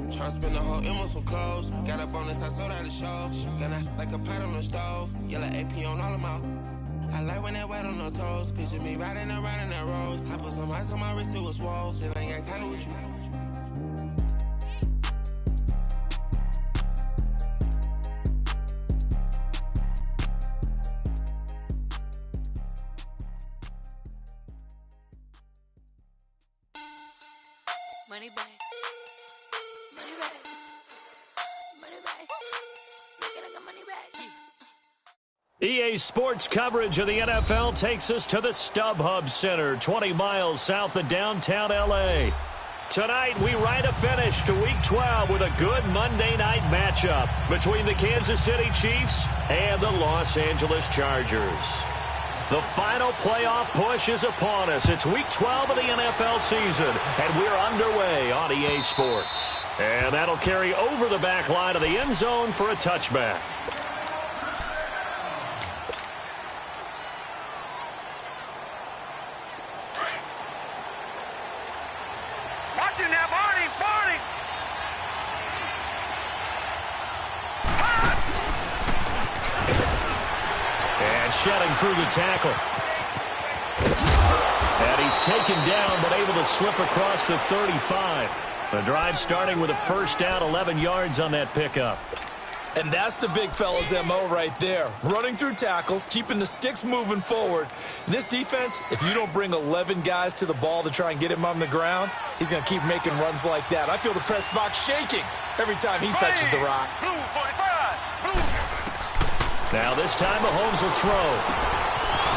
Tryna spend the whole M on some clothes. Got a bonus, I sold out the show. Gonna like a pot on the stove. Yellow AP on all of my. I like when that wet on the toes. Picture me riding around in that rose. I put some ice on my wrist, it was swole. Then I ain't got time with you. Money back. Money back. Money back. Make it like a money back. EA Sports coverage of the NFL takes us to the StubHub Center, 20 miles south of downtown L.A. Tonight, we write a finish to Week 12 with a good Monday night matchup between the Kansas City Chiefs and the Los Angeles Chargers. The final playoff push is upon us. It's Week 12 of the NFL season, and we're underway on EA Sports. And that'll carry over the back line of the end zone for a touchback. Watch it now, Barney! Barney! And shedding through the tackle. And he's taken down, but able to slip across the 35. The drive starting with a first down, 11 yards on that pickup. And that's the big fella's MO right there. Running through tackles, keeping the sticks moving forward. This defense, if you don't bring 11 guys to the ball to try and get him on the ground, he's going to keep making runs like that. I feel the press box shaking every time he touches the rock. Blue 45! Blue! Now this time Mahomes will throw.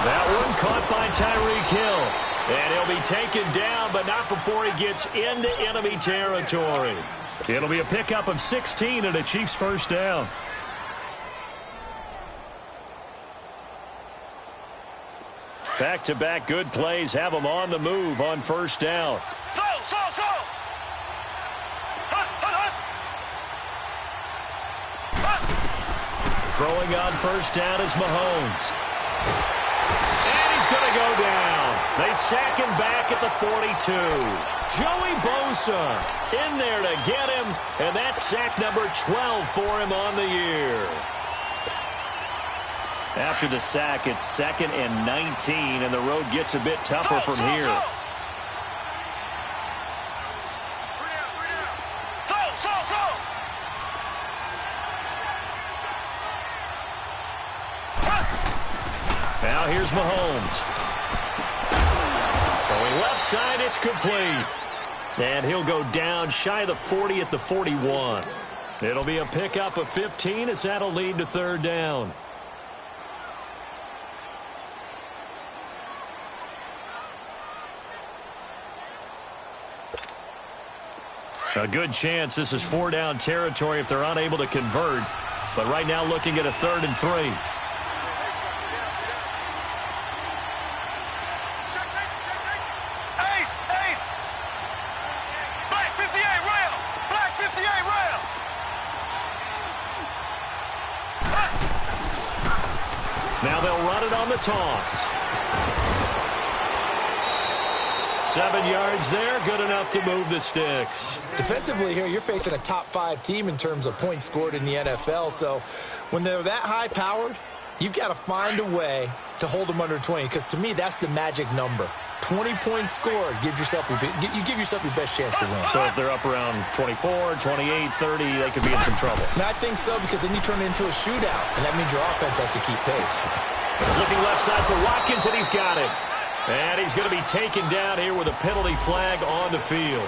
That one caught by Tyreek Hill. And he'll be taken down, but not before he gets into enemy territory. It'll be a pickup of 16 and a Chiefs first down. Back-to-back good plays have them on the move on first down. Slow! Throwing on first down is Mahomes. And he's going to go down. They sack him back at the 42. Joey Bosa in there to get him, and that's sack number 12 for him on the year. After the sack, it's 2nd and 19, and the road gets a bit tougher from here. Now here's Mahomes. Throwing left side, it's complete. And he'll go down shy of the 40 at the 41. It'll be a pickup of 15 as that'll lead to third down. A good chance this is 4-down territory if they're unable to convert. But right now looking at a 3rd and 3. Now they'll run it on the toss. 7 yards there, good enough to move the sticks. Defensively here, you're facing a top-5 team in terms of points scored in the NFL. So when they're that high-powered, you've got to find a way to hold them under 20. Because to me, that's the magic number. 20 points scored gives yourself you give yourself your best chance to win. So if they're up around 24, 28, 30, they could be in some trouble. And I think so, because then you turn it into a shootout, and that means your offense has to keep pace. Looking left side for Watkins, and he's got it. And he's going to be taken down here with a penalty flag on the field.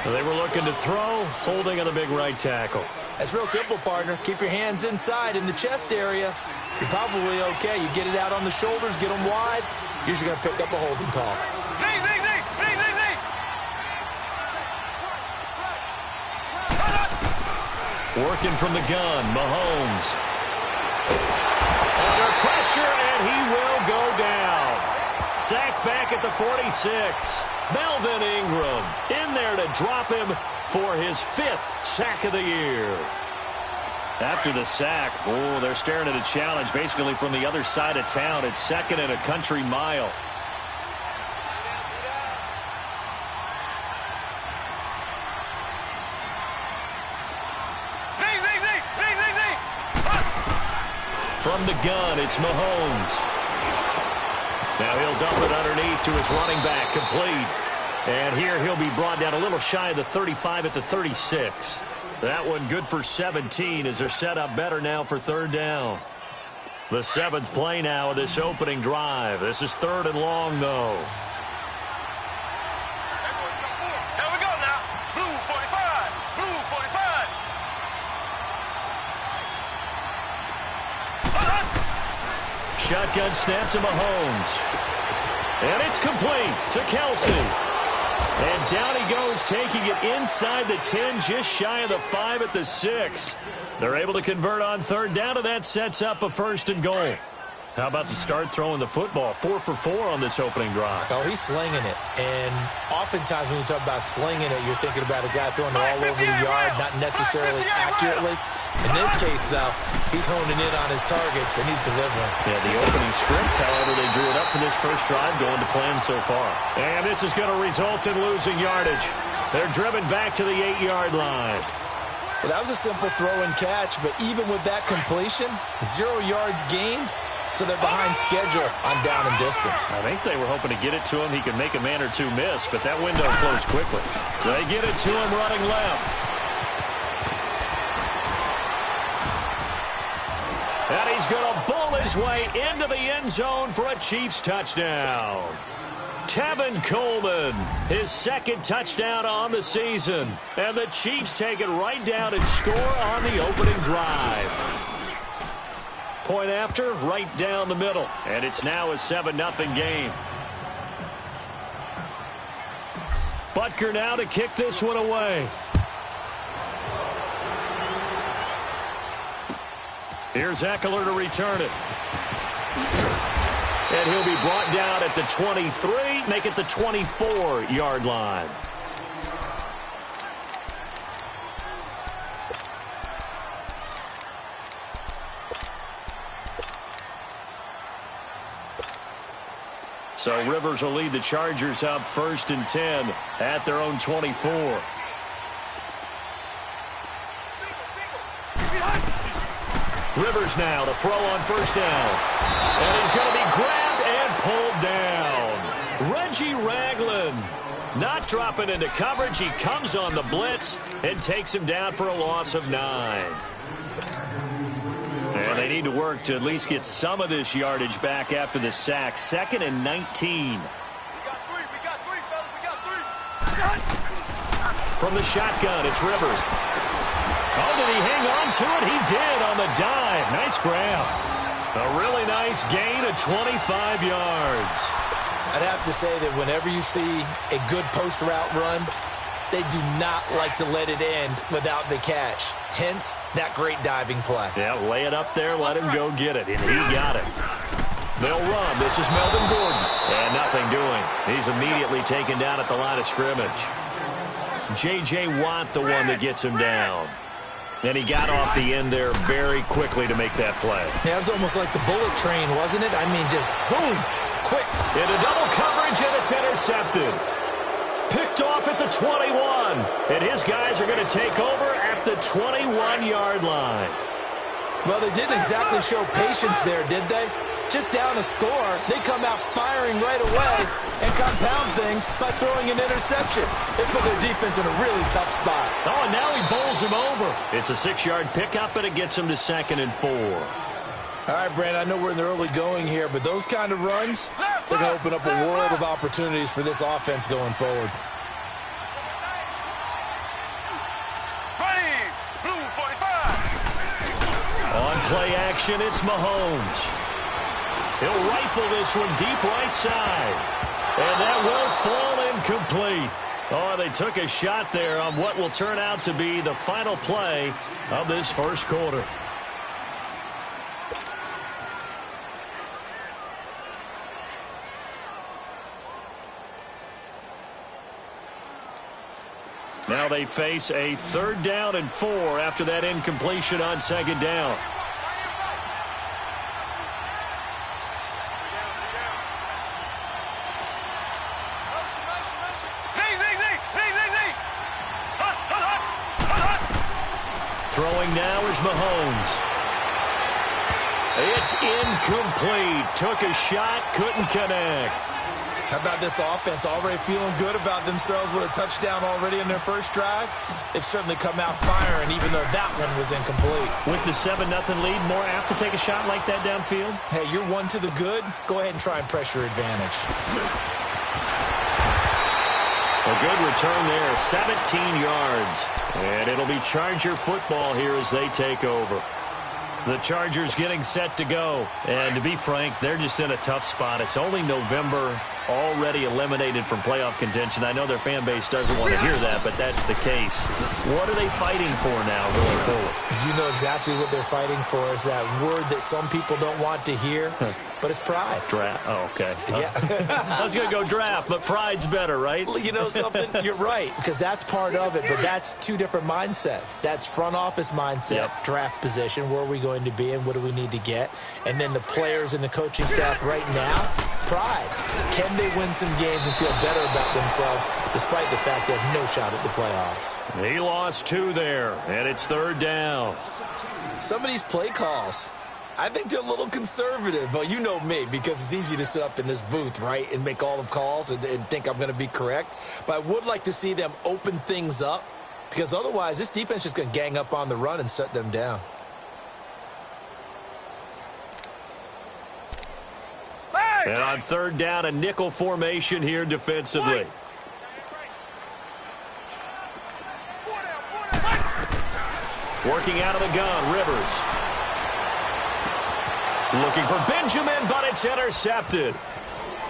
They were looking to throw, holding on the big right tackle. That's real simple, partner. Keep your hands inside in the chest area. You're probably okay. You get it out on the shoulders, get them wide. Usually going to pick up a holding call. Working from the gun, Mahomes. Under pressure, and he will go down. Sacked back at the 46. Melvin Ingram in there to drop him for his 5th sack of the year. After the sack, they're staring at a challenge basically from the other side of town. It's 2nd and a country mile. From the gun, it's Mahomes. Now he'll dump it underneath to his running back, complete. And here he'll be brought down a little shy of the 35 at the 36. That one good for 17 as they're set up better now for third down. The 7th play now of this opening drive. This is 3rd and long, though. Here we go now. Blue 45. Blue 45. Shotgun snap to Mahomes. And it's complete to Kelsey. And down he goes, taking it inside the 10, just shy of the 5 at the 6. They're able to convert on third down, and that sets up a 1st and goal. How about the start throwing the football? 4 for 4 on this opening drive. Oh, he's slinging it. And oftentimes when you talk about slinging it, you're thinking about a guy throwing it all over the yard, not necessarily accurately. In this case, though, he's honing in on his targets, and he's delivering. Yeah, the opening script, however, they drew it up for this first drive, going to plan so far. And this is going to result in losing yardage. They're driven back to the 8-yard line. Well, that was a simple throw and catch, but even with that completion, 0 yards gained, so they're behind schedule on down and distance. I think they were hoping to get it to him. He could make a man or two miss, but that window closed quickly. They get it to him running left. And he's going to bowl his way into the end zone for a Chiefs touchdown. Tevin Coleman, his 2nd touchdown on the season. And the Chiefs take it right down and score on the opening drive. Point after, right down the middle. And it's now a 7-0 game. Butker now to kick this one away. Here's Eckler to return it. And he'll be brought down at the 23, make it the 24-yard line. So Rivers will lead the Chargers up 1st and 10 at their own 24. Rivers now to throw on 1st down. And he's going to be grabbed and pulled down. Reggie Ragland not dropping into coverage. He comes on the blitz and takes him down for a loss of 9. And they need to work to at least get some of this yardage back after the sack. 2nd and 19. We got three, fellas. We got 3. From the shotgun, it's Rivers. Oh, did he hang on to it? He did on the dive. Nice grab. A really nice gain of 25 yards. I'd have to say that whenever you see a good post route run, they do not like to let it end without the catch. Hence, that great diving play. Yeah, lay it up there, let him go get it, and he got it. They'll run. This is Melvin Gordon. And nothing doing. He's immediately taken down at the line of scrimmage. J.J. Watt, the one that gets him down. And he got off the end there very quickly to make that play. Yeah, it was almost like the bullet train, wasn't it? I mean, just zoom, quick. Into double coverage, and it's intercepted. Picked off at the 21. And his guys are going to take over at the 21-yard line. Well, they didn't exactly show patience there, did they? Just down a score, they come out firing right away and compound things by throwing an interception. They put their defense in a really tough spot. Oh, and now he bowls him over. It's a 6-yard pickup, and it gets him to 2nd and 4. All right, Brandon, I know we're in the early going here, but those kind of runs, they're going to open up a world of opportunities for this offense going forward. Ready, blue 45. On play action, it's Mahomes. He'll rifle this one deep right side. And that will fall incomplete. Oh, they took a shot there on what will turn out to be the final play of this first quarter. Now they face a 3rd down and 4 after that incompletion on 2nd down. Throwing now is Mahomes. It's incomplete. Took a shot, couldn't connect. How about this offense? Already feeling good about themselves with a touchdown already in their first drive. They've certainly come out firing, even though that one was incomplete. With the 7-0 lead, more apt to take a shot like that downfield? Hey, you're one to the good. Go ahead and try and pressure advantage. A good return there, 17 yards. And it'll be Charger football here as they take over. The Chargers getting set to go. And to be frank, they're just in a tough spot. It's only November, already eliminated from playoff contention. I know their fan base doesn't want to hear that, but that's the case. What are they fighting for now going forward? You know exactly what they're fighting for is that word that some people don't want to hear, but it's pride. Draft. Oh, okay. Yeah. I was going to go draft, but pride's better, right? You know something? You're right, because that's part of it, but that's two different mindsets. That's front office mindset, draft position, where are we going to be and what do we need to get? And then the players and the coaching staff right now, pride. Can they win some games and feel better about themselves despite the fact they have no shot at the playoffs? He lost 2 there, and it's 3rd down. Some of these play calls, I think they're a little conservative, but you know me, because it's easy to sit up in this booth, right, and make all the calls and think I'm going to be correct. But I would like to see them open things up, because otherwise this defense is just going to gang up on the run and shut them down. And on 3rd down, a nickel formation here defensively. Working out of the gun, Rivers. Looking for Benjamin, but it's intercepted.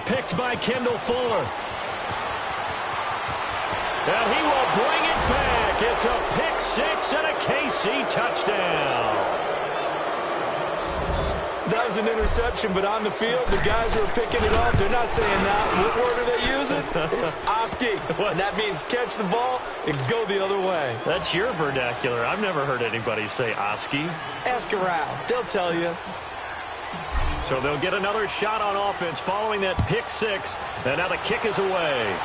Picked by Kendall Fuller. And he will bring it back. It's a pick 6 and a KC touchdown. That was an interception, but on the field, the guys who are picking it up, they're not saying that. What word are they using? It's Oski. And that means catch the ball and go the other way. That's your vernacular. I've never heard anybody say Oski. Ask around. They'll tell you. So they'll get another shot on offense following that pick 6. And now the kick is away.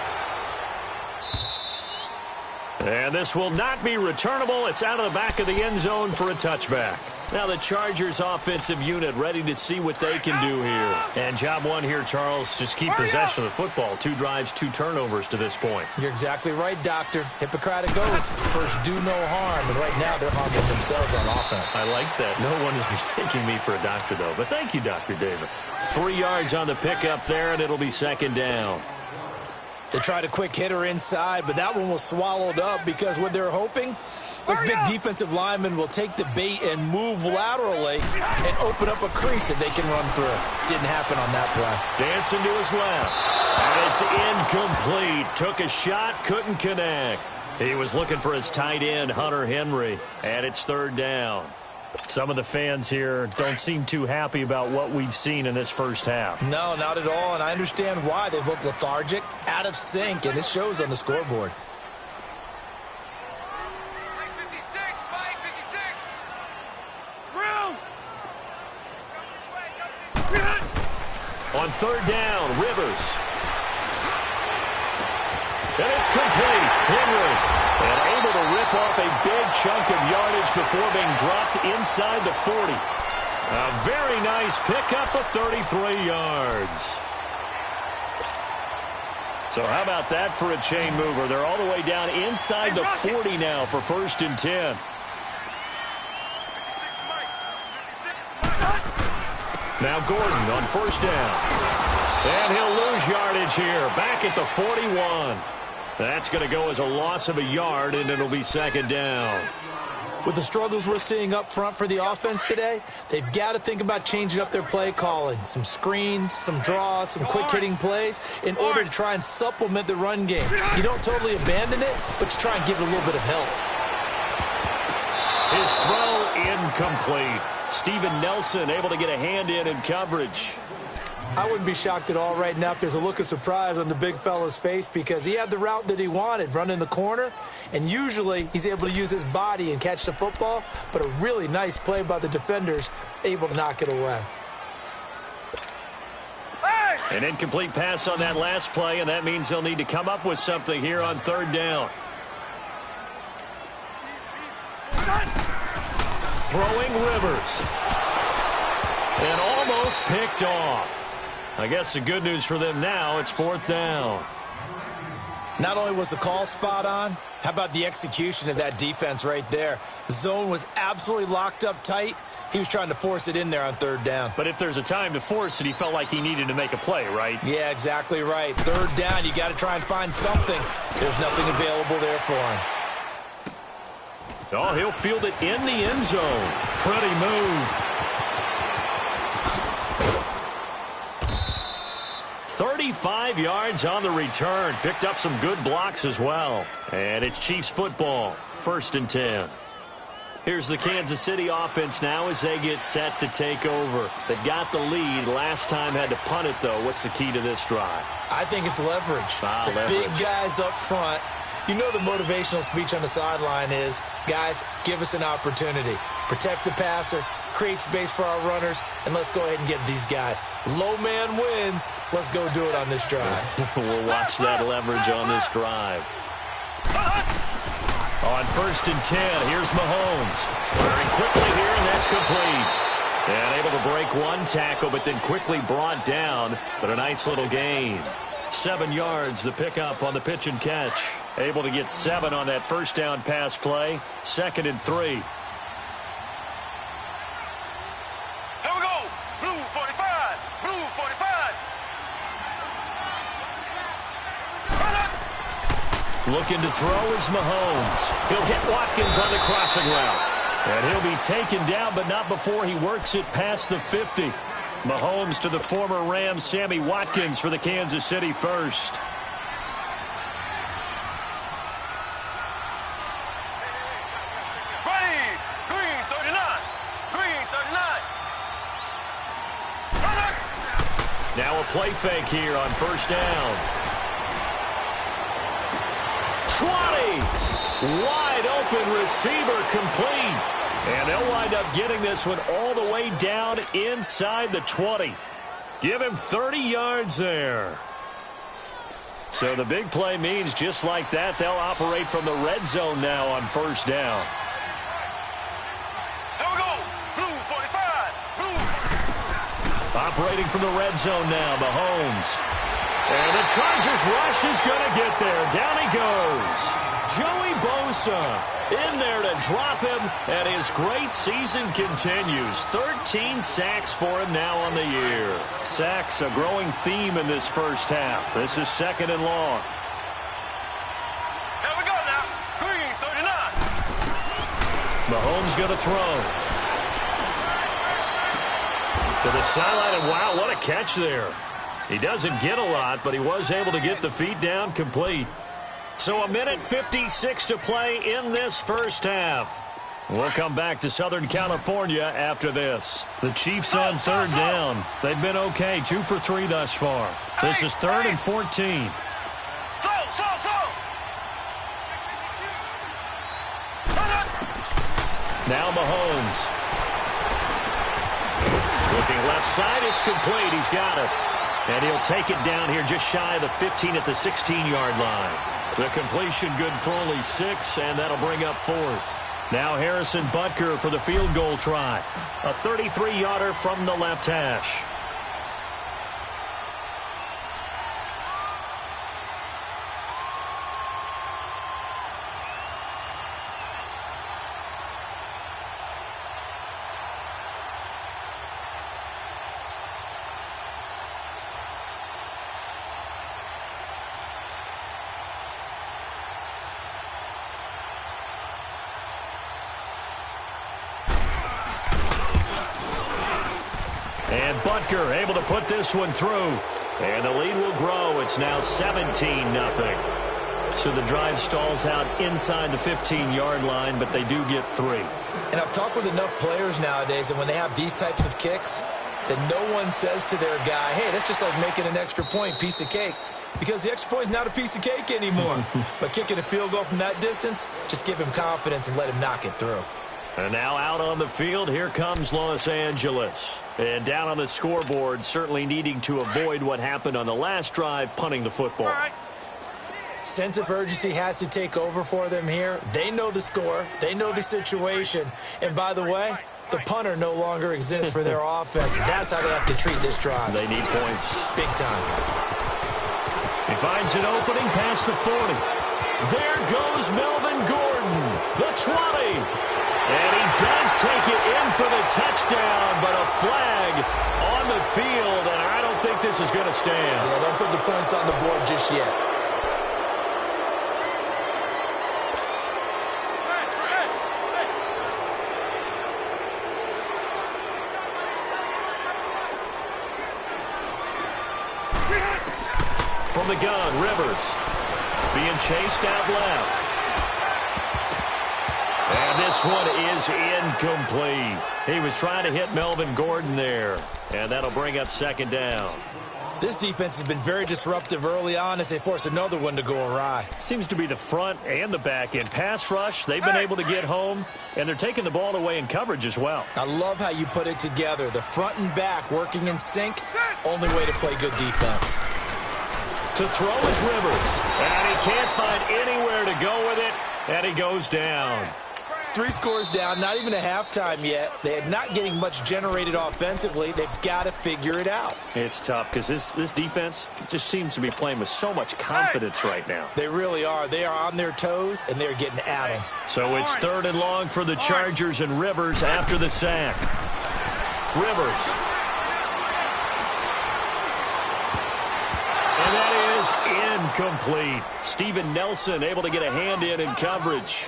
And this will not be returnable. It's out of the back of the end zone for a touchback. Now the Chargers offensive unit ready to see what they can do here. And job one here, Charles, just keep possession of the football. 2 drives, 2 turnovers to this point. You're exactly right, Doctor. Hippocratic oath. First, do no harm. And right now, they're harming themselves on offense. I like that. No one is mistaking me for a doctor, though. But thank you, Dr. Davis. 3 yards on the pickup there, and it'll be 2nd down. They tried a quick hitter inside, but that one was swallowed up because what they're hoping, those big defensive linemen will take the bait and move laterally and open up a crease that they can run through. Didn't happen on that play. Dancing to his left. And it's incomplete. Took a shot, couldn't connect. He was looking for his tight end, Hunter Henry. And it's 3rd down. Some of the fans here don't seem too happy about what we've seen in this first half. No, not at all, and I understand why. They've looked lethargic, out of sync, and it shows on the scoreboard. On 3rd down, Rivers. And it's complete. Henry. And able to rip off a big chunk of yardage before being dropped inside the 40. A very nice pickup of 33 yards. So how about that for a chain mover? They're all the way down inside the 40 now for 1st and 10. Now Gordon on 1st down. And he'll lose yardage here. Back at the 41. That's going to go as a loss of a yard, and it'll be 2nd down. With the struggles we're seeing up front for the offense today, they've got to think about changing up their play calling. Some screens, some draws, some quick-hitting plays in order to try and supplement the run game. You don't totally abandon it, but you try and give it a little bit of help. His throw incomplete. Steven Nelson able to get a hand in coverage. I wouldn't be shocked at all right now if there's a look of surprise on the big fella's face because he had the route that he wanted, running the corner, and usually he's able to use his body and catch the football, but a really nice play by the defenders, able to knock it away. An incomplete pass on that last play, and that means they'll need to come up with something here on 3rd down. Throwing Rivers. And almost picked off. I guess the good news for them now, it's 4th down. Not only was the call spot on, how about the execution of that defense right there? The zone was absolutely locked up tight. He was trying to force it in there on 3rd down. But if there's a time to force it, he felt like he needed to make a play, right? Yeah, exactly right. 3rd down, you got to try and find something. There's nothing available there for him. Oh, he'll field it in the end zone. Pretty move. 35 yards on the return. Picked up some good blocks as well. And it's Chiefs football. 1st and 10. Here's the Kansas City offense now as they get set to take over. They've got the lead. Last time had to punt it, though. What's the key to this drive? I think it's leverage. The big guys up front. You know the motivational speech on the sideline is, guys, give us an opportunity. Protect the passer, create space for our runners, and let's go ahead and get these guys. Low man wins. Let's go do it on this drive. We'll watch that leverage on this drive. On 1st and 10, here's Mahomes. Very quickly here, and that's complete. And able to break one tackle, but then quickly brought down. But a nice little gain. 7 yards, the pickup on the pitch and catch. Able to get 7 on that 1st down pass play. 2nd and 3. Here we go. Blue 45. Blue 45. Looking to throw is Mahomes. He'll hit Watkins on the crossing route. And he'll be taken down, but not before he works it past the 50. Mahomes to the former Rams, Sammy Watkins for the Kansas City first. Ready. Green 39. Green 39. Now a play fake here on 1st down. 20. Wide open receiver complete. And they'll wind up getting this one all the way down inside the 20. Give him 30 yards there. So the big play means just like that, they'll operate from the red zone now on 1st down. Here we go. Blue 45. Blue. Operating from the red zone now, Mahomes. And the Chargers rush is going to get there. Down he goes. Joey Bosa in there to drop him, and his great season continues. 13 sacks for him now on the year. Sacks a growing theme in this 1st half. This is 2nd and long. Here we go now. Green 39. Mahomes going to throw. To the sideline, and wow, what a catch there. He doesn't get a lot, but he was able to get the feet down complete. So 1:56 to play in this 1st half. We'll come back to Southern California after this. The Chiefs on 3rd down. They've been okay, 2 for 3 thus far. This is 3rd and 14. Slow. Now Mahomes. Looking left side, it's complete. He's got it. And he'll take it down here just shy of the 15 at the 16-yard line. The completion good for only 6, and that'll bring up 4th. Now Harrison Butker for the field goal try. A 33-yarder from the left hash. And Butker able to put this one through. And the lead will grow. It's now 17-0. So the drive stalls out inside the 15-yard line, but they do get 3. And I've talked with enough players nowadays, and when they have these types of kicks, that no one says to their guy, hey, that's just like making an extra point, piece of cake. Because the extra point is not a piece of cake anymore. But kicking a field goal from that distance, just give him confidence and let him knock it through. And now out on the field, here comes Los Angeles. And down on the scoreboard, certainly needing to avoid what happened on the last drive, punting the football. Sense of urgency has to take over for them here. They know the score. They know the situation. And by the way, The punter no longer exists for their offense. That's how they have to treat this drive. They need points. Big time. He finds an opening past the 40. There goes Melvin Gordon, the 20. And he does take it in for the touchdown, but a flag on the field, and I don't think this is going to stand. Yeah, don't put the points on the board just yet. From the gun, Rivers being chased out left. And this one is incomplete. He was trying to hit Melvin Gordon there, and that'll bring up second down. This defense has been very disruptive early on as they force another one to go awry. Seems to be the front and the back end. Pass rush, they've been able to get home, and they're taking the ball away in coverage as well. I love how you put it together. The front and back working in sync, only way to play good defense. To throw is Rivers, and he can't find anywhere to go with it, and he goes down. 3 scores down, not even a halftime yet. They're not getting much generated offensively. They've got to figure it out. It's tough because this defense just seems to be playing with so much confidence right now. They really are. They are on their toes, and they're getting at them. So it's 3rd and long for the Chargers and Rivers after the sack. Rivers. And that is incomplete. Steven Nelson able to get a hand in coverage.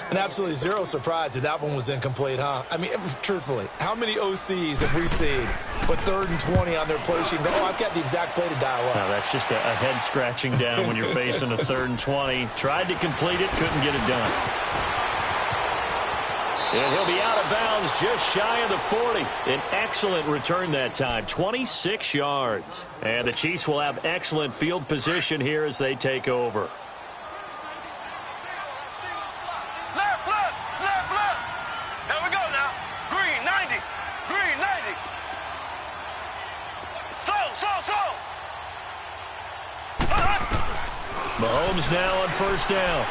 And absolutely zero surprise that that one was incomplete, huh? I mean, truthfully, how many OCs have we seen with 3rd and 20 on their play sheet? Oh, I've got the exact play to dial up. No, that's just a head scratching down when you're facing a 3rd and 20. Tried to complete it, couldn't get it done. And he'll be out of bounds just shy of the 40. An excellent return that time, 26 yards. And the Chiefs will have excellent field position here as they take over. Mahomes now on 1st down.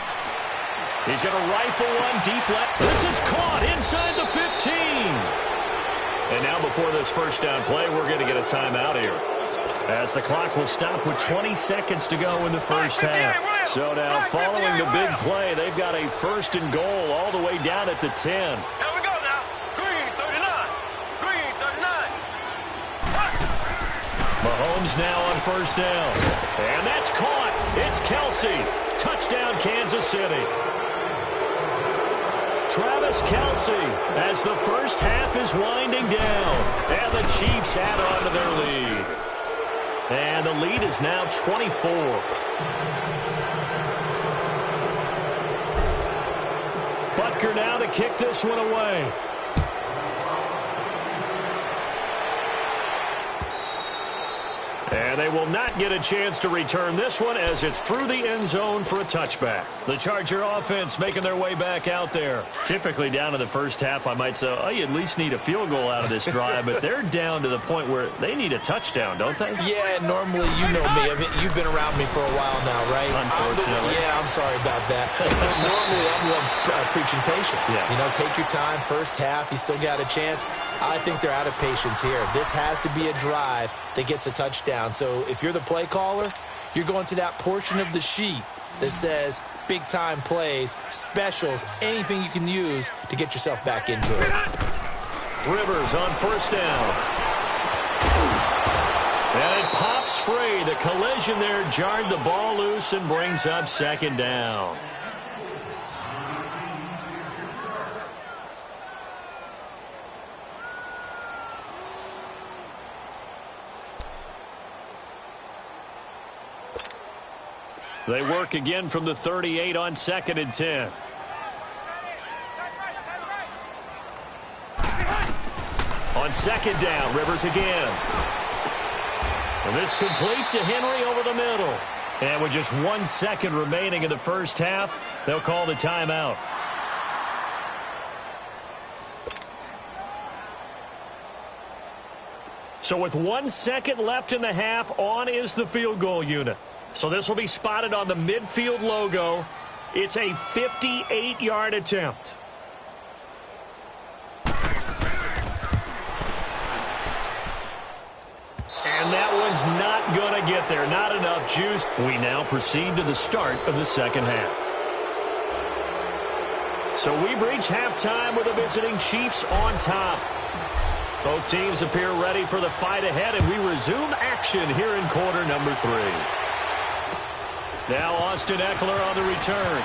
He's going to rifle one deep left. This is caught inside the 15. And now before this 1st down play, we're going to get a timeout here, as the clock will stop with 20 seconds to go in the 1st half. So now following the big play, they've got a 1st and goal all the way down at the 10. Here we go now. Green 39. Green 39. Mahomes now on 1st down. And that's caught. It's Kelsey. Touchdown, Kansas City. Travis Kelsey as the 1st half is winding down. And the Chiefs add on to their lead. And the lead is now 24. Butker now to kick this one away. And they will not get a chance to return this one as it's through the end zone for a touchback. The Charger offense making their way back out there. Typically down to the 1st half, I might say, oh, you at least need a field goal out of this drive, but they're down to the point where they need a touchdown, don't they? Yeah, normally, you know me. I mean, you've been around me for a while now, right? Unfortunately. I'm sorry about that. Normally, I'm the one preaching patience. Yeah. You know, take your time. 1st half, you still got a chance. I think they're out of patience here. This has to be a drive that gets a touchdown. So if you're the play caller, you're going to that portion of the sheet that says big-time plays, specials, anything you can use to get yourself back into it. Rivers on 1st down. And it pops free. The collision there jarred the ball loose and brings up 2nd down. They work again from the 38 on 2nd and 10. On 2nd down, Rivers again. And this complete to Henry over the middle. And with just 1 second remaining in the 1st half, they'll call the timeout. So with 1 second left in the half, on is the field goal unit. So this will be spotted on the midfield logo. It's a 58-yard attempt. get there. Not enough juice. We now proceed to the start of the second half. So we've reached halftime with the visiting Chiefs on top. Both teams appear ready for the fight ahead, and we resume action here in quarter number 3. Now Austin Eckler on the return.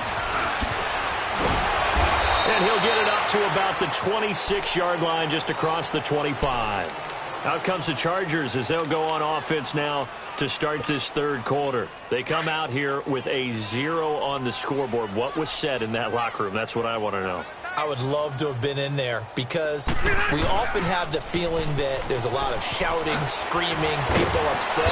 And he'll get it up to about the 26-yard line, just across the 25. Out comes the Chargers as they'll go on offense now to start this third quarter. They come out here with a 0 on the scoreboard. What was said in that locker room? That's what I want to know. I would love to have been in there because we often have the feeling that there's a lot of shouting, screaming, people upset.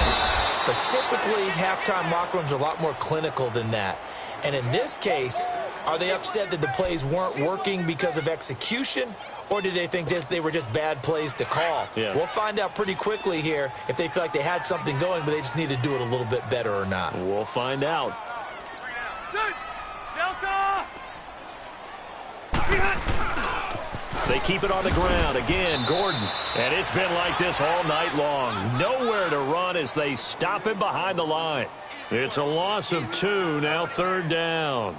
But typically, halftime locker rooms are a lot more clinical than that. And in this case, are they upset that the plays weren't working because of execution? Or did they think they were just bad plays to call? Yeah. We'll find out pretty quickly here if they feel like they had something going, but they just need to do it a little bit better or not. We'll find out. Delta! They keep it on the ground. Again, Gordon. And it's been like this all night long. Nowhere to run as they stop him behind the line. It's a loss of 2, now third down.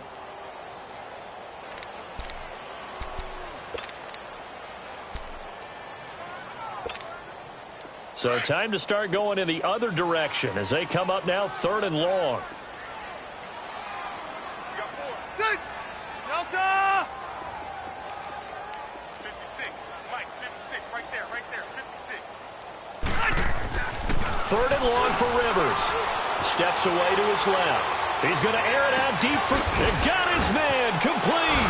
So time to start going in the other direction as they come up now third and long. Delta! 56. Mike, 56. Right there, 56. Third and long for Rivers. Steps away to his left. He's going to air it out deep for... It got his man complete.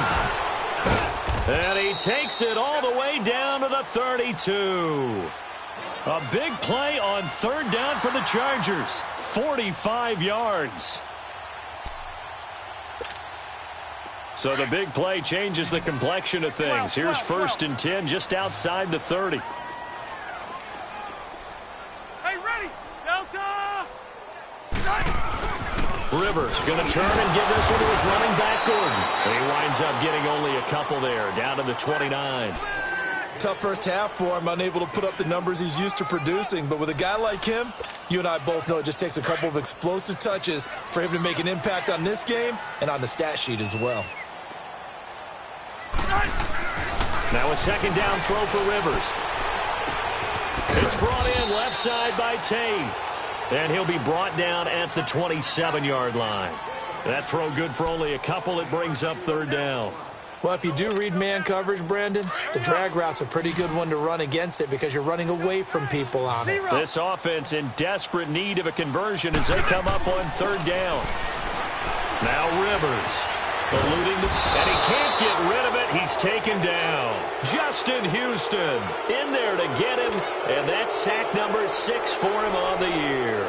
And he takes it all the way down to the 32. A big play on third down for the Chargers. 45 yards. So the big play changes the complexion of things. Here's first and 10 just outside the 30. Hey, ready! Delta! Rivers going to turn and give this one to his running back, Gordon. And he winds up getting only a couple there, down to the 29. Tough first half for him, unable to put up the numbers he's used to producing. But with a guy like him, you and I both know it just takes a couple of explosive touches for him to make an impact on this game and on the stat sheet as well. Now a second down throw for Rivers. It's brought in left side by Tate. And he'll be brought down at the 27-yard line. That throw good for only a couple. It brings up third down. Well, if you do read man coverage, Brandon, the drag route's a pretty good one to run against it because you're running away from people on it. This offense in desperate need of a conversion as they come up on third down. Now Rivers eluding the... And he can't get rid of it. He's taken down. Justin Houston in there to get him. And that's sack number 6 for him on the year.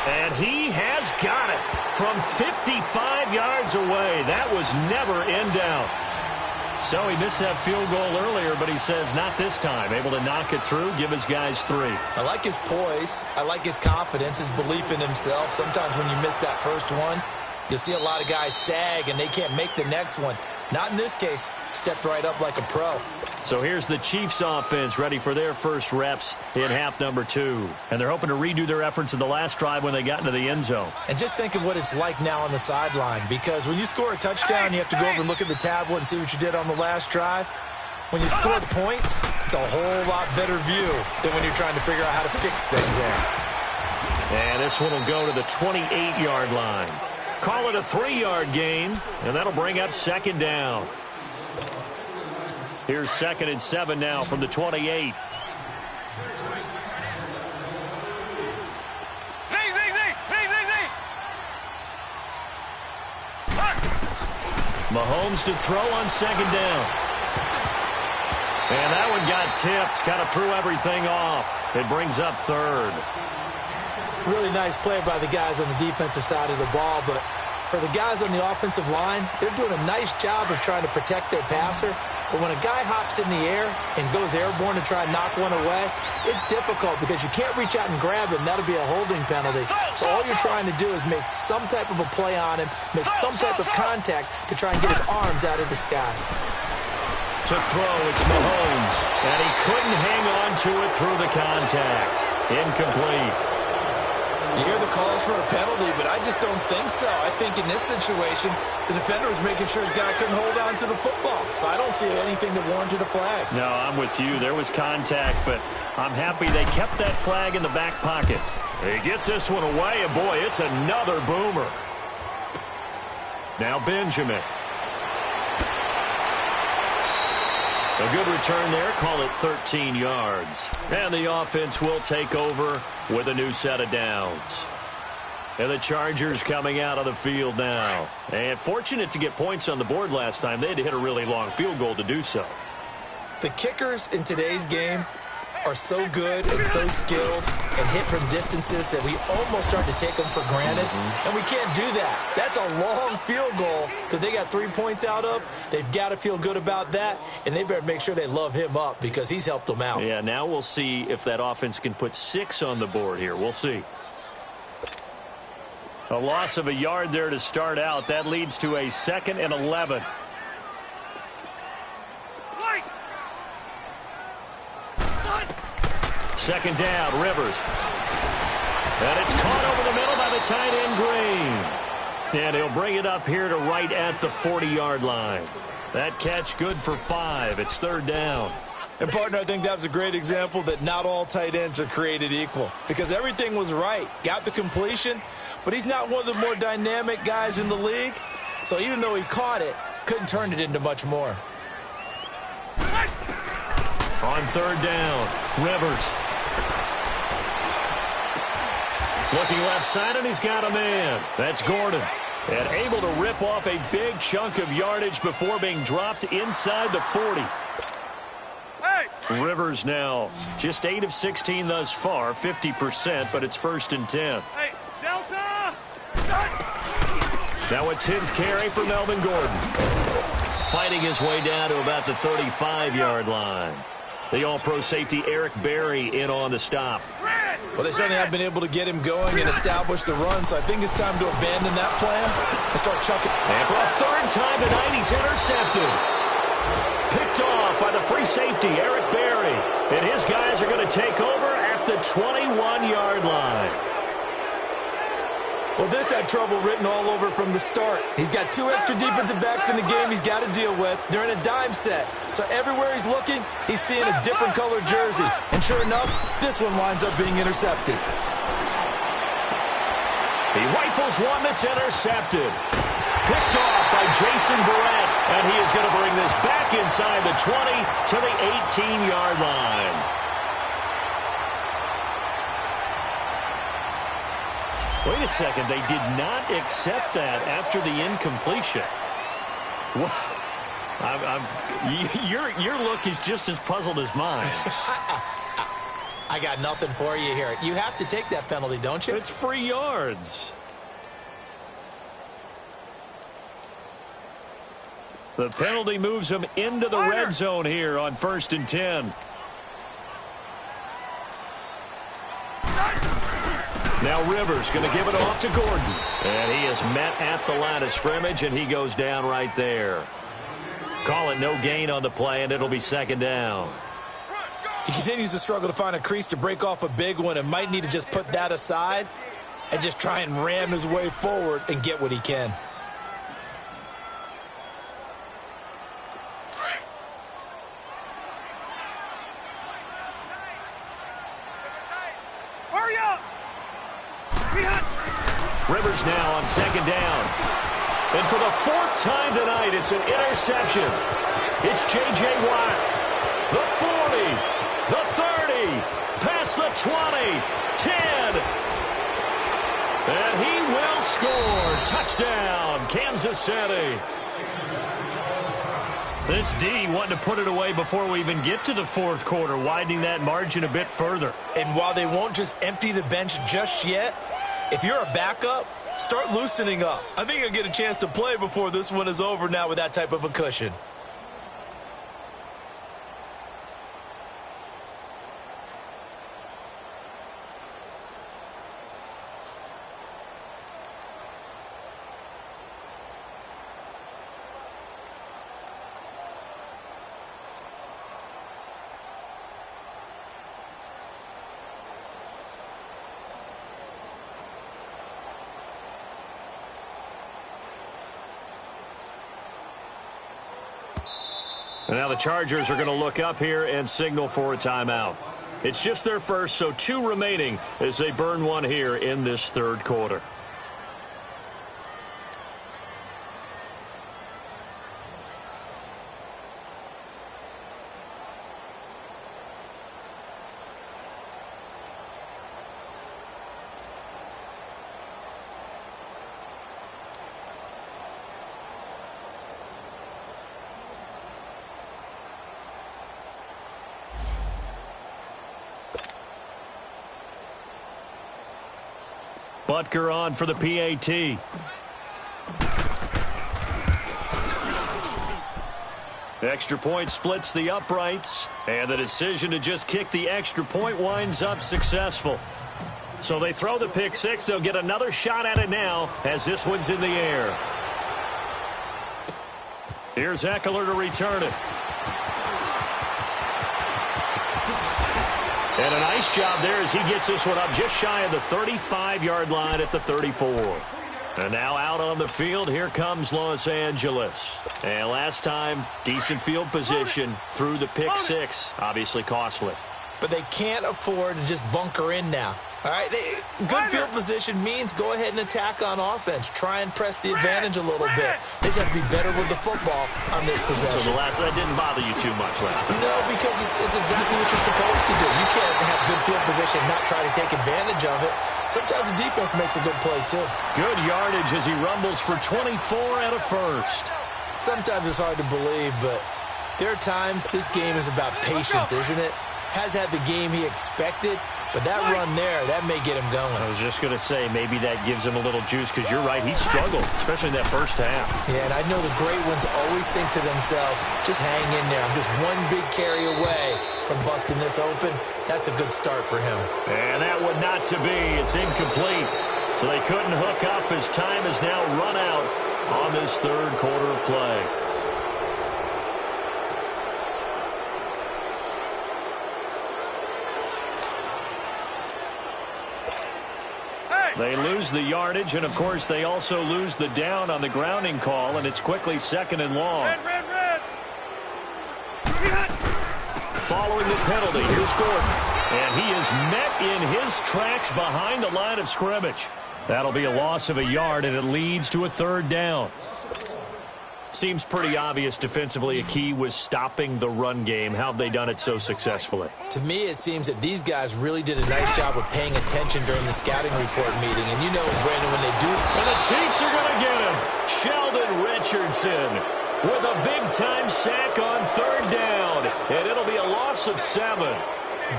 And he has got it from 55 yards away. That was never in doubt. So he missed that field goal earlier, but he says not this time. Able to knock it through, give his guys 3. I like his poise. I like his confidence, his belief in himself. Sometimes when you miss that first one, you'll see a lot of guys sag and they can't make the next one. Not in this case. Stepped right up like a pro. So here's the Chiefs offense ready for their first reps in half number 2. And they're hoping to redo their efforts in the last drive when they got into the end zone. And just think of what it's like now on the sideline, because when you score a touchdown, you have to go over and look at the tablet and see what you did on the last drive. When you score points, it's a whole lot better view than when you're trying to figure out how to fix things there. And this one will go to the 28-yard line. Call it a 3-yard gain, and that'll bring up second down. Here's second and 7 now from the 28. Mahomes to throw on second down. And that one got tipped, kind of threw everything off. It brings up third. Really nice play by the guys on the defensive side of the ball, but for the guys on the offensive line, they're doing a nice job of trying to protect their passer. But when a guy hops in the air and goes airborne to try and knock one away, it's difficult because you can't reach out and grab him. That'll be a holding penalty. So all you're trying to do is make some type of a play on him, make some type of contact to try and get his arms out of the sky. To throw, it's Mahomes. And he couldn't hang on to it through the contact. Incomplete. You hear the calls for a penalty, but I just don't think so. I think in this situation, the defender was making sure his guy couldn't hold on to the football. So I don't see anything that warranted a flag. No, I'm with you. There was contact, but I'm happy they kept that flag in the back pocket. He gets this one away, and boy, it's another boomer. Now Benjamin. A good return there. Call it 13 yards. And the offense will take over with a new set of downs. And the Chargers coming out of the field now. And fortunate to get points on the board last time. They had to hit a really long field goal to do so. The kickers in today's game are so good and so skilled and hit from distances that we almost start to take them for granted. And we can't do that. That's a long field goal that they got 3 points out of. They've got to feel good about that, and they better make sure they love him up because he's helped them out. Yeah, now we'll see if that offense can put 6 on the board here. We'll see. A loss of a yard there to start out. That leads to a 2nd and 11. Second down, Rivers. And it's caught over the middle by the tight end, Green. And he'll bring it up here to right at the 40-yard line. That catch good for 5. It's 3rd down. And, partner, I think that was a great example that not all tight ends are created equal because everything was right. Got the completion, but he's not one of the more dynamic guys in the league. So even though he caught it, couldn't turn it into much more. On 3rd down, Rivers. Looking left side, and he's got a man. That's Gordon. And able to rip off a big chunk of yardage before being dropped inside the 40. Hey. Rivers now just 8 of 16 thus far, 50%, but it's 1st and 10. Hey, Delta! Now a 10th carry for Melvin Gordon. Fighting his way down to about the 35-yard line. The all-pro safety Eric Berry in on the stop. Well, they certainly have been able to get him going and establish the run, so I think it's time to abandon that plan and start chucking. And for a 3rd time tonight, he's intercepted. Picked off by the free safety, Eric Berry. And his guys are going to take over at the 21-yard line. Well, this had trouble written all over from the start. He's got 2 extra defensive backs in the game he's got to deal with. They're in a dime set. So everywhere he's looking, he's seeing a different colored jersey. And sure enough, this one winds up being intercepted. He rifles one that's intercepted. Picked off by Jason Barrett. And he is going to bring this back inside the 20 to the 18-yard line. Wait a second. They did not accept that after the incompletion. What? Your look is just as puzzled as mine. I got nothing for you here. You have to take that penalty, don't you? It's free yards. The penalty moves him into the red zone here on 1st and 10. Now Rivers going to give it off to Gordon. And he is met at the line of scrimmage, and he goes down right there. Call it no gain on the play, and it'll be 2nd down. He continues to struggle to find a crease to break off a big one and might need to just put that aside and just try and ram his way forward and get what he can. Hurry up! Rivers now on 2nd down. And for the 4th time tonight, it's an interception. It's J.J. Watt. The 40, the 30, past the 20, 10. And he will score. Touchdown, Kansas City. This D wanting to put it away before we even get to the 4th quarter, widening that margin a bit further. And while they won't just empty the bench just yet, if you're a backup, start loosening up. I think you'll get a chance to play before this one is over now with that type of a cushion. And now the Chargers are going to look up here and signal for a timeout. It's just their first, so 2 remaining as they burn one here in this third quarter. Butker on for the PAT. Extra point splits the uprights, and the decision to just kick the extra point winds up successful. So they throw the pick six. They'll get another shot at it now as this one's in the air. Here's Eckler to return it. And a nice job there as he gets this one up just shy of the 35-yard line at the 34. And now out on the field, here comes Los Angeles. And last time, decent field position through the pick six. Obviously costly. But they can't afford to just bunker in now. All right, good field position means go ahead and attack on offense. Try and press the advantage a little bit. They just have to be better with the football on this possession. So that didn't bother you too much last time? No, because it's exactly what you're supposed to do. You can't have good field position and not try to take advantage of it. Sometimes the defense makes a good play, too. Good yardage as he rumbles for 24 and a first. Sometimes it's hard to believe, but there are times this game is about patience, isn't it? Has had the game he expected, but that run there, that may get him going. I was just going to say, maybe that gives him a little juice, because you're right, he struggled, especially in that first half. Yeah, and I know the great ones always think to themselves, just hang in there. I'm just one big carry away from busting this open. That's a good start for him. And that would not to be. It's incomplete. So they couldn't hook up as time has now run out on this third quarter of play. They lose the yardage, and, of course, they also lose the down on the grounding call, and it's quickly second and long. Red. Following the penalty, here's Gordon. And he is met in his tracks behind the line of scrimmage. That'll be a loss of a yard, and it leads to a third down. Seems pretty obvious defensively a key was stopping the run game. How have they done it so successfully? To me, it seems that these guys really did a nice job of paying attention during the scouting report meeting. And you know, Brandon, when they do... And the Chiefs are going to get him. Sheldon Richardson with a big-time sack on third down. And it'll be a loss of 7.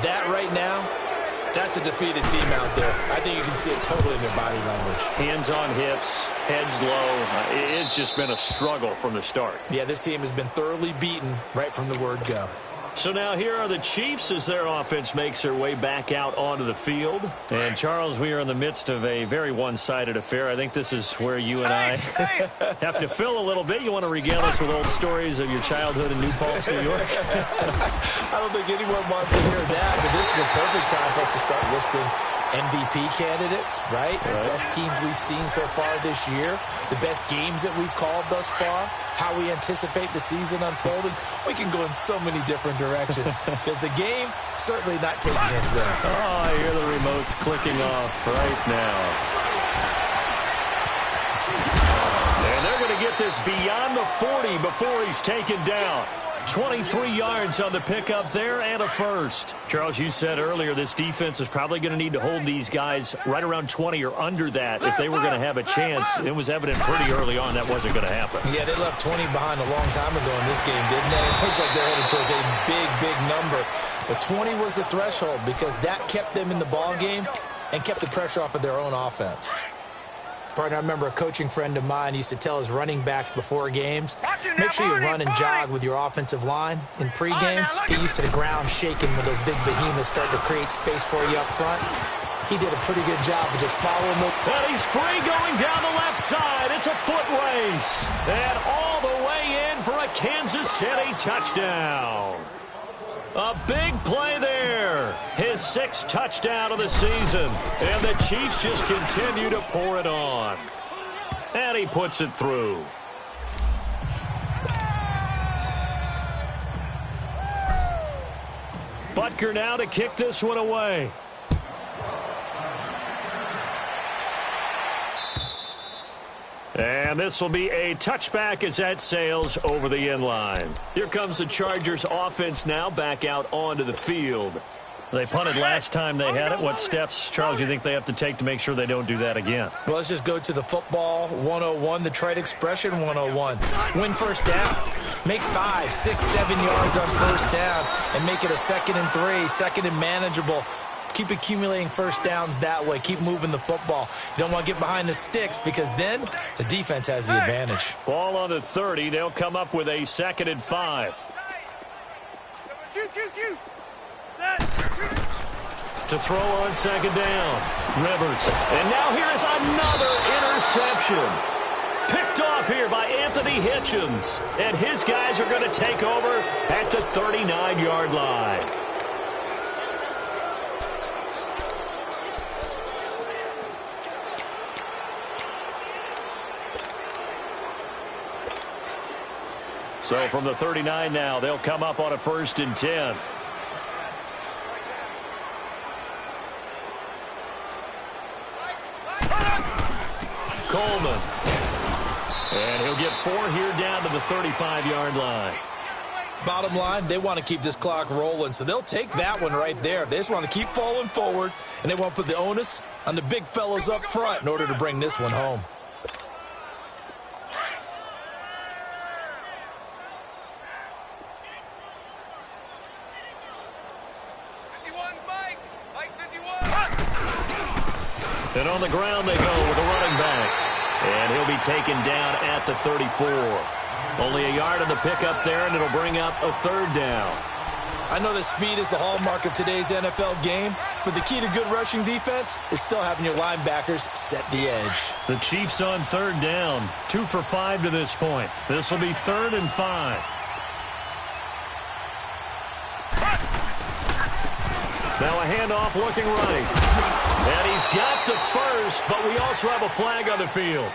That right now, that's a defeated team out there. I think you can see it totally in their body language. Hands on hips, heads low. It's just been a struggle from the start. Yeah, this team has been thoroughly beaten right from the word go. So now here are the Chiefs as their offense makes their way back out onto the field. And, Charles, we are in the midst of a very one-sided affair. I think this is where you and I have to fill a little bit. You want to regale us with old stories of your childhood in New Paltz, New York? I don't think anyone wants to hear that, but this is a perfect time for us to start listing MVP candidates, right? The best teams we've seen so far this year, the best games that we've called thus far, how we anticipate the season unfolding. We can go in so many different directions because the game certainly not taking us there. Oh, I hear the remotes clicking off right now. And they're going to get this beyond the 40 before he's taken down. 23 yards on the pickup there and a first. Charles, you said earlier this defense is probably going to need to hold these guys right around 20 or under that if they were going to have a chance. It was evident pretty early on that wasn't going to happen. Yeah, they left 20 behind a long time ago in this game, didn't they? It looks like they're headed towards a big number. But 20 was the threshold because that kept them in the ball game and kept the pressure off of their own offense. Partner, I remember a coaching friend of mine used to tell his running backs before games, make sure you run and jog with your offensive line in pregame. Get used to the ground shaking when those big behemoths start to create space for you up front. He did a pretty good job of just following the... And he's free going down the left side. It's a foot race. And all the way in for a Kansas City touchdown. A big play there. His 6th touchdown of the season. And the Chiefs just continue to pour it on. And he puts it through. Butker now to kick this one away. And this will be a touchback as that sails over the end line. Here comes the Chargers offense now back out onto the field. They punted last time they had it. What steps, Charles, you think they have to take to make sure they don't do that again? Well, let's just go to the football 101, the trite expression 101. Win first down. Make 5, 6, 7 yards on first down and make it a 2nd and 3, 2nd and manageable. Keep accumulating first downs that way. Keep moving the football. You don't want to get behind the sticks because then the defense has the advantage. Ball on the 30. They'll come up with a 2nd and 5. To throw on 2nd down. Rivers. And now here is another interception. Picked off here by Anthony Hitchens. And his guys are going to take over at the 39-yard line. So from the 39 now, they'll come up on a 1st and 10. Coleman. And he'll get 4 here down to the 35-yard line. Bottom line, they want to keep this clock rolling, so they'll take that one right there. They just want to keep falling forward, and they want to put the onus on the big fellas up front in order to bring this one home. And on the ground they go with a running back. And he'll be taken down at the 34. Only a yard on the pickup there, and it'll bring up a 3rd down. I know that speed is the hallmark of today's NFL game, but the key to good rushing defense is still having your linebackers set the edge. The Chiefs on 3rd down. 2 for 5 to this point. This will be 3rd and 5. Now a handoff looking right. And he's got the first, but we also have a flag on the field.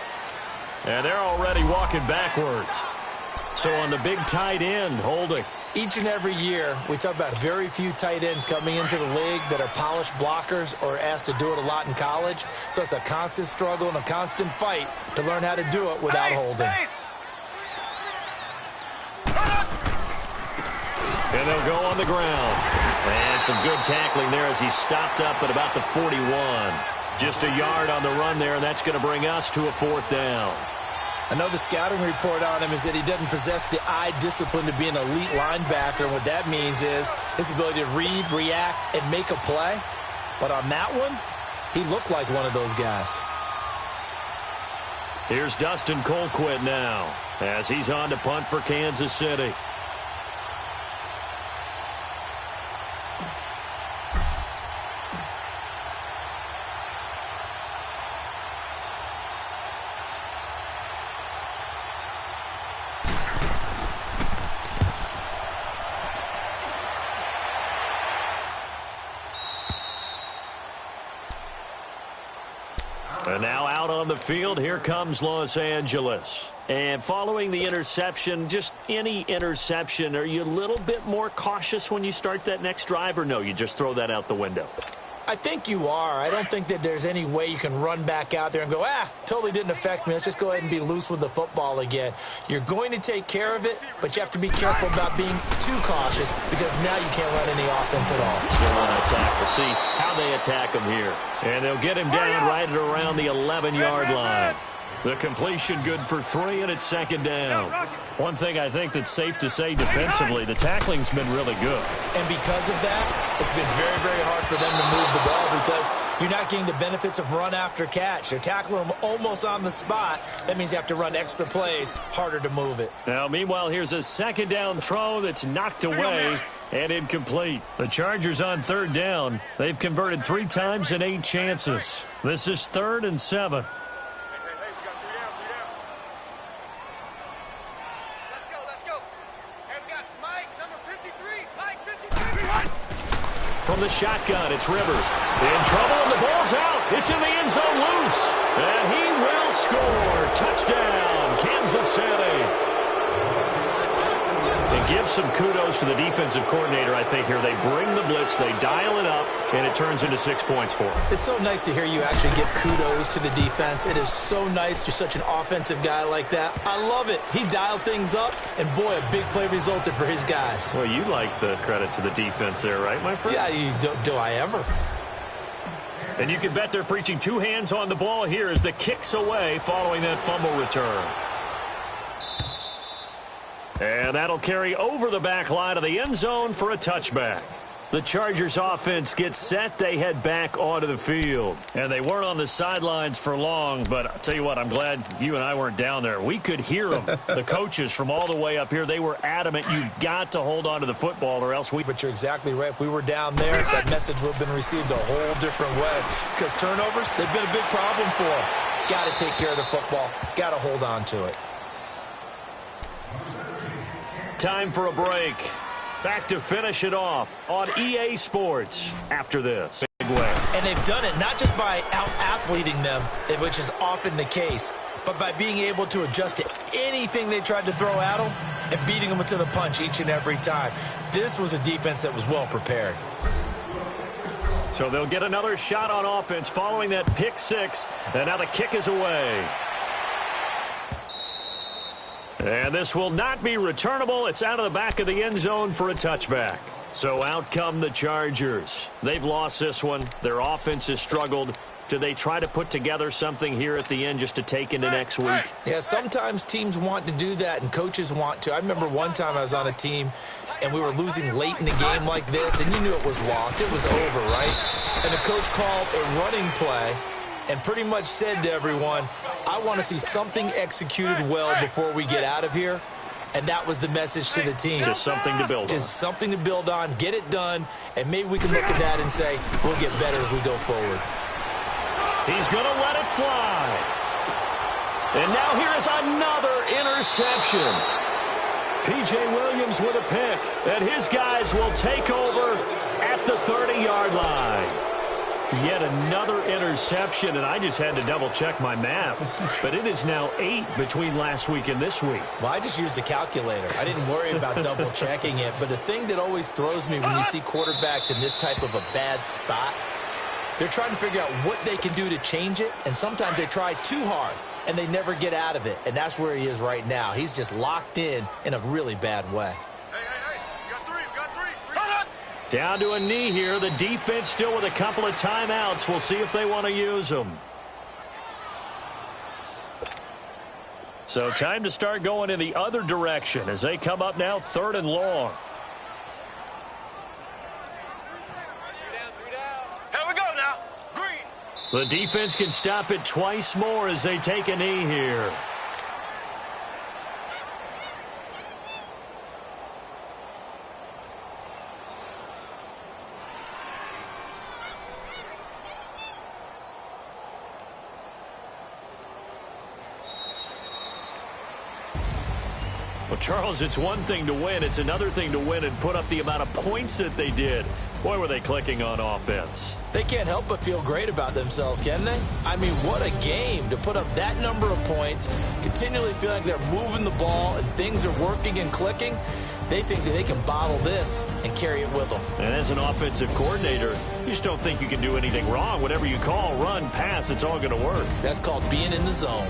And they're already walking backwards. So on the big tight end, holding. Each and every year, we talk about very few tight ends coming into the league that are polished blockers or asked to do it a lot in college. So it's a constant struggle and a constant fight to learn how to do it without holding. And they'll go on the ground. And some good tackling there as he stopped up at about the 41. Just a yard on the run there, and that's going to bring us to a 4th down. I know the scouting report on him is that he doesn't possess the eye discipline to be an elite linebacker. And what that means is his ability to read, react, and make a play. But on that one, he looked like one of those guys. Here's Dustin Colquitt now as he's on to punt for Kansas City. And now out on the field, here comes Los Angeles. And following the interception, just any interception, are you a little bit more cautious when you start that next drive, or no, you just throw that out the window? I think you are. I don't think that there's any way you can run back out there and go, totally didn't affect me. Let's just go ahead and be loose with the football again. You're going to take care of it, but you have to be careful about being too cautious because now you can't run any offense at all. Still on attack. We'll see how they attack him here. And they'll get him down right at around the 11-yard line. The completion good for 3, and it's 2nd down. One thing I think that's safe to say defensively, the tackling's been really good. And because of that, it's been very, very hard for them to move the ball because you're not getting the benefits of run after catch. They're tackling them almost on the spot. That means you have to run extra plays, harder to move it. Now, meanwhile, here's a 2nd down throw that's knocked away and incomplete. The Chargers on 3rd down. They've converted 3 times in 8 chances. This is 3rd and 7. From the shotgun, it's Rivers. In trouble, and the ball's out. It's in the end zone loose. And he will score. Touchdown, Kansas City. And give some kudos to the defensive coordinator, I think, here. They bring the blitz, they dial it up, and it turns into 6 points for them. It's so nice to hear you actually give kudos to the defense. It is so nice. You're such an offensive guy like that. I love it. He dialed things up, and boy, a big play resulted for his guys. Well, you like the credit to the defense there, right, my friend? Yeah, do I ever? And you can bet they're preaching two hands on the ball here as the kick's away following that fumble return. And that'll carry over the back line of the end zone for a touchback. The Chargers offense gets set. They head back onto the field. And they weren't on the sidelines for long, but I'll tell you what, I'm glad you and I weren't down there. We could hear them, the coaches from all the way up here. They were adamant, you've got to hold on to the football or else we... But you're exactly right. If we were down there, that message would have been received a whole different way. Because turnovers, they've been a big problem for them. Got to take care of the football. Got to hold on to it. Time for a break. Back to finish it off on EA Sports after this. Big way. And they've done it not just by out-athleting them, which is often the case, but by being able to adjust to anything they tried to throw at them and beating them to the punch each and every time. This was a defense that was well prepared. So they'll get another shot on offense following that pick six, and now the kick is away. And this will not be returnable. It's out of the back of the end zone for a touchback. So out come the Chargers. They've lost this one. Their offense has struggled. Do they try to put together something here at the end just to take into next week? Yeah, sometimes teams want to do that and coaches want to. I remember one time I was on a team and we were losing late in the game like this, and you knew it was lost. It was over, right? And the coach called a running play and pretty much said to everyone, I want to see something executed well before we get out of here. And that was the message to the team. Just something to build on. Just something to build on, get it done, and maybe we can look at that and say, we'll get better as we go forward. He's going to let it fly. And now here is another interception. P.J. Williams with a pick, and his guys will take over at the 30-yard line. Yet another interception, and I just had to double-check my math. But it is now 8 between last week and this week. Well, I just used the calculator. I didn't worry about double-checking it. But the thing that always throws me when you see quarterbacks in this type of a bad spot, they're trying to figure out what they can do to change it, and sometimes they try too hard, and they never get out of it. And that's where he is right now. He's just locked in a really bad way. Down to a knee here. The defense still with a couple of timeouts. We'll see if they want to use them. So time to start going in the other direction as they come up now 3rd and long. Here we go now. Green. The defense can stop it twice more as they take a knee here. Well, Charles, it's one thing to win. It's another thing to win and put up the amount of points that they did. Boy, were they clicking on offense. They can't help but feel great about themselves, can they? I mean, what a game to put up that number of points, continually feel like they're moving the ball and things are working and clicking. They think that they can bottle this and carry it with them. And as an offensive coordinator, you just don't think you can do anything wrong. Whatever you call, run, pass, it's all going to work. That's called being in the zone.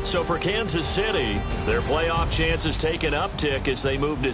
So for Kansas City, their playoff chances take an uptick as they move to